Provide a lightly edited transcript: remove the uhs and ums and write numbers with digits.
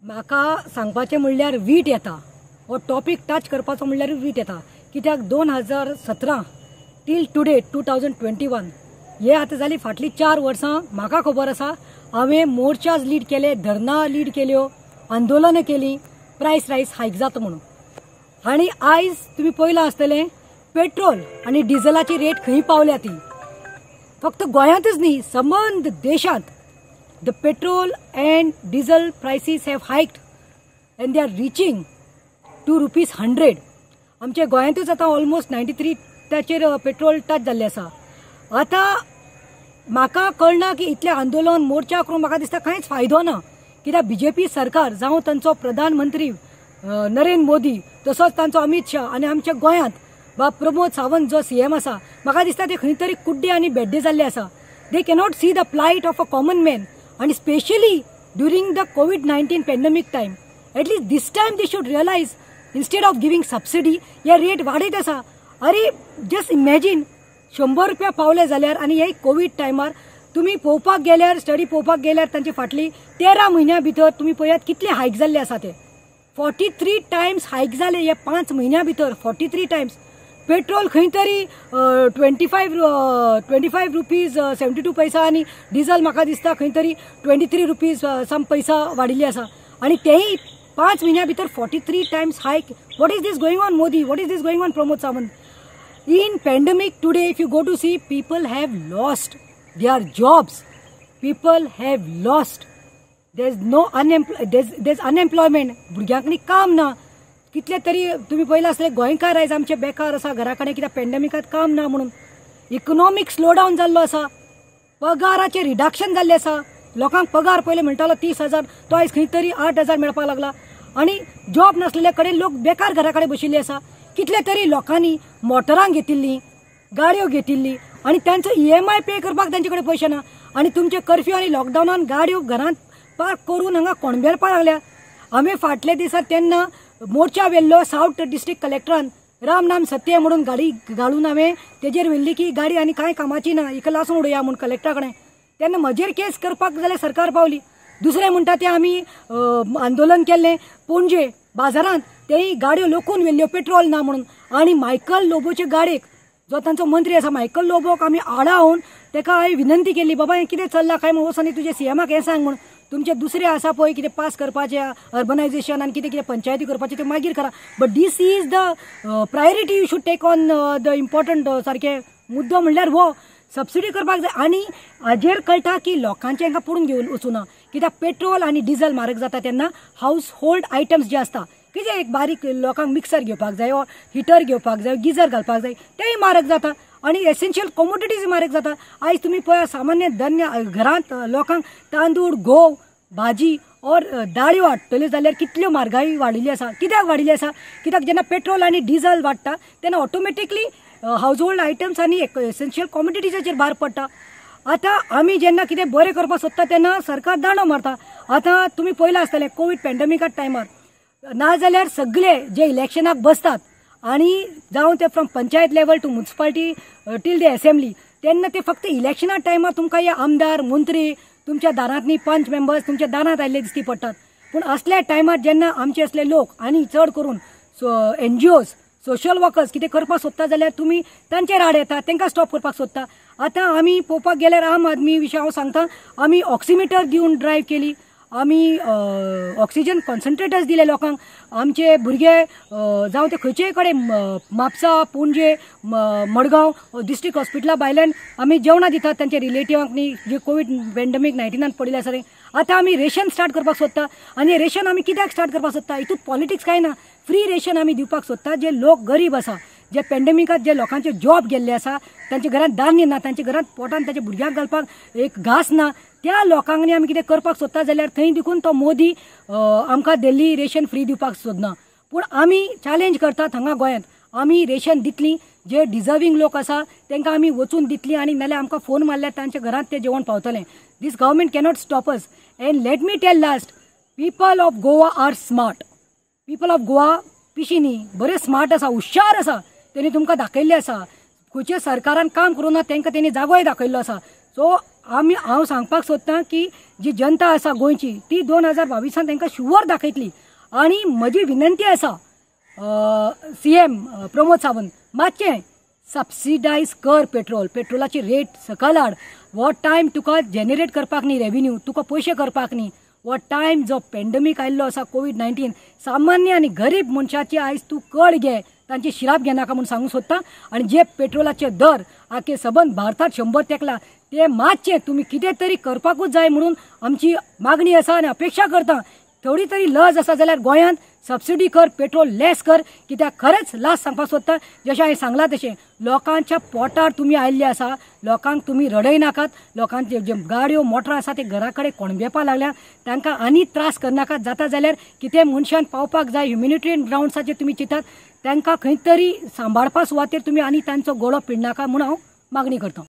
म्हाका सांगपाचें म्हणल्यार वीट येता हो टॉपिक टच करपाचो म्हणल्यार वीट येता कित्याक 2017 टील टुडे 2021 हे आतां जाली फाटली 4 वर्सां म्हाका खबर आसा हांवें मोर्चाज लीड केले, धरना लीड केल्यो, आंदोलनां केलीं प्रायस रायस हायक जाता म्हणून। आनी आयज तुमी पळयलां आसतलें पेट्रोल आनी डिझलाची रेट खंय पावल्या ती फक्त गोंयांतच न्ही संबंद देशांत। The petrol and diesel prices have hiked and they are reaching to ₹100. आमच्या गोंयांतूच आता ऑलमोस्ट 93 ताचेर पेट्रोल टच जाल्ले आसा। आता म्हाका कळना की इतले आंदोलन मोर्चा करून म्हाका दिसता कांयच फायदो ना, कित्याक बीजेपी सरकार जावं तांचो प्रधानमंत्री नरेंद्र मोदी तसोच तांचो अमित शाह आनी आमच्या गोंयांत बा प्रमोद सावंत जो सीएम आसा म्हाका दिसता ते खंय तरी कुड्डे आनी बेड्डे जाल्ले आसा। They cannot see the plight of a common man and especially during the COVID-19 pandemic time. At least this time they should realize instead of giving subsidy या रेट वाडयत आसा। अरे जस्ट इमॅजिन 100 रुपया पावले जाल्यार आनी हे कोविड टायमार तुम्ही पळोवपाक गेल्यार स्टडी पळोवपाक गेल्यार तांची फाटली 13 म्हयन्यां भितर तुम्ही पळयात कितले हायक जाल्ले आसा ते 43 टायम्स हायक जाले हे 5 म्हयन्यां भितर 43 टायम्स। पेट्रोल खंय तरी 25 रुपीज 72 पैसा आनी डिझल म्हाका दिसता खंय तरी 23 रुपीज सम पैसा वाडिल्ले आसा आनी तेही 5 म्हयन्यां भितर 43 टायम्स हायक। What is this going on Modi, what is this going on Pramod Sawant? In pandemic today if you go to see, people have lost their jobs, people have lost, there's unemployment, भुरग्यांक काम ना। कितले तरी तुम्ही पळयलां आसले गोंयकार आयज आमचे बेकार आसा घरा कडेन कित्याक पॅन्डेमिकांत काम ना म्हणून। इकॉनॉमिक स्लो डावन जाल्लो आसा, पगाराचे रिडक्शन जाल्ले आसा। लोकांक पगार पयले म्हणटालो 30,000 तो आयज खंय तरी 8,000 मेळपाक लागला आनी जॉब नासलेले कडेन लोक बेकार घरा कडेन बशिल्ले आसा। कितले तरी लोकांनी मोटरां घेतिल्लीं, गाडयो घेतिल्ली आनी तांचो EMI पे करपाक तांचे कडेन पयशे ना आनी तुमचे कर्फ्यू आनी लॉकडावनान गाडयो घरांत पार्क करून हांगा कोणबेरपाक लागल्या। हांवें फाटले दिसां तेन्ना मोर्चा वेल्लो साउथ डिस्ट्रिक्ट कलेक्टरान राम नाम सत्य म्हणून गाडी घालून हांवें तेजेर वेल्ली की गाडी आनी कांय कामाची ना हिका लासून उडया म्हणून कलेक्टरा कडेन। तेन्ना म्हजेर केस करपाक जाल्यार सरकार पावली। दुसरें म्हणटा ते आमी आंदोलन केल्लें पणजे बाजारांत तेय गाडयो लोकून वेल्ल्यो पेट्रोल ना म्हणून आनी मायकल लोबोचे गाडयेक जो तांचो मंत्री आसा मायकल लोबोक आमी आडावन तेका हांवें विनंती केली बाबा हें कितें चल्लां काय म्हणून वचून तुजे सीएमाक हें सांग म्हणून। तुमचे दुसरे आसा पळय कितें पास करपाचें अर्बनायझेशन आनी कितें कितें पंचायती करपाचें तें मागीर करा, but this is the priority you should take on the important सारके मुद्दो म्हणल्यार हो सबसिडी करपाक जाय। आनी हाजेर कळटा की लोकांचे हांकां पडून घेवन वचूना कित्याक पेट्रोल आनी डिझल म्हारग जाता तेन्ना हाऊस होल्ड आयटम्स जे आसता कितें एक बारीक लोकांक मिक्सर घेवपाक जाय वा हिटर घेवपाक जाय गिजर घालपाक जाय तेय म्हारग जाता आनी एसेन्शियल कॉमोडिटीज म्हारग जाता। आयज तुमी पळय सामान्य धन्य घरांत लोकांक तांदूळ गंव भाजी और दाळ्यो हाडटल्यो जाल्यार कितल्यो म्हारगाई वाडिल्ली आसा। कित्याक वाडिल्ली आसा? कित्याक जेन्ना पेट्रोल आनी डिझल वाडटा तेन्ना ऑटोमॅटिकली हाऊस होल्ड आयटम्स आनी एसेन्शियल कॉमोडिटीजाचेर भार पडटा। आतां आमी जेन्ना कितें बरें करपाक सोदता तेन्ना सरकार दांडो मारता। आतां तुमी पळयलां आसतलें कोवीड पॅन्डेमिका टायमार नाजाल्यार सगळे जे इलेक्शनाक बसतात आनी जावं ते from panchayat level to municipality till the assembly तेन्ना ते फक्त इलेक्शना टायमार तुमकां हे आमदार मंत्री तुमच्या दारांतनी पंच मेंबर्स तुमच्या दारांत आयिल्ले दिसती पडटात। पूण असल्या टायमार जेन्ना आमचे असले लोक आनी चड करून NGOs सोशल वर्कर्स कितें करपाक सोदता जाल्यार तुमी तांचेर आड येता, तांकां स्टॉप करपाक सोदता। आतां आमी पळोवपाक गेल्यार आम आदमी विशीं हांव सांगता आमी ऑक्सिमिटर दिवन ड्रायव्ह केली, आमी ऑक्सिजन कॉन्सन्ट्रेटर्स दिले लोकांक। आमचे भुरगे जावं ते खंयचेय कडेन म्हापसा पणजे मडगांव डिस्ट्रिक्ट हॉस्पिटला भायल्यान आमी जेवणां दितात तांचे रिलेटिव्हांक न्ही जे कोवीड पॅन्डेमिक 19 पडिल्ले आसा ते। आतां आमी रेशन स्टार्ट करपाक सोदता आनी रेशन आमी कित्याक स्टार्ट करपाक सोदता? हितूंत पॉलिटिक्स कांय ना, फ्री रेशन आमी दिवपाक सोदता। जे लोक गरीब आसा जे पॅन्डेमिकांत जे लोकांचे जॉब गेल्ले आसा तांच्या घरांत धान्य ना, तांच्या घरांत पोटान तांच्या भुरग्यांक घालपाक एक घास ना, त्या लोकांक आमी कितें करपाक सोदता जाल्यार थंय देखून तो मोदी आमकां दिल्ली रेशन फ्री दिवपाक सोदना। पूण आमी चॅलेंज करतात हांगा गोंयांत आमी रेशन दितलीं, जे डिजर्विंग लोक आसा तांकां आमी वचून दितलीं आनी नाल्यार आमकां फोन मारल्यार तांच्या घरांत तें जेवण पावतलें। This government cannot stop us and let me tell last, people of Goa are smart, people of Goa पिशी न्ही बरे स्मार्ट आसा, हुशार आसा, तेणी तुमकां दाखयल्लें आसा खंयच्या सरकारान काम करूं ना तांकां तेणी जागोय दाखयल्लो आसा। सो हांव सांगपाक सोदतां की जी जनता आसा गोंयची ती 2022 तांकां शुवर दाखयतली. आनी म्हजी विनंती आसा CM प्रमोद सावंत, मातशें सबसिडायज कर पेट्रोलाची रेट सकयल हाड. हो टायम तुका जेनरेट करपाक न्ही रेव्हेन्यू, तुका पयशे करपाक न्ही. हो टायम जो पॅन्डेमीक आयिल्लो आसा कोविड-19, सामान्य आनी गरीब मनशाची आयज तूं कळ घे, तांची शिराप घेनाका म्हूण सांगूंक सोदता. आनी जे पेट्रोलाचे दर आखे सबंद भारतांत 100 तेंकला, ते मातशें तुमी कितें तरी करपाकूच जाय म्हणून आमची मागणी आसा आनी अपेक्षा करता. थोडी तरी लज आसा जाल्यार गोंयांत सबसिडी कर, पेट्रोल लेस कर. कित्याक खरेंच लास्ट सांगपाक सोदता, जशें हांवें सांगलां तशें लोकांच्या पोटार तुमी आयिल्ले आसा. लोकांक तुमी रडयनाकात. लोकांचे जे गाडयो मोटरां आसा ते घरा कडेन कोणबेपा लागल्या, तांकां आनी त्रास करनाकात. जाता जाल्यार कितें मनशान पावपाक जाय ह्युमॅनिटेरियन ग्रावंड्साचेर तुमी चिंतात, तांकां खंय तरी सांबाळपा सुवातेर तुमी आनी तांचो गळो पिडनाका म्हूण हांव मागणी करतां.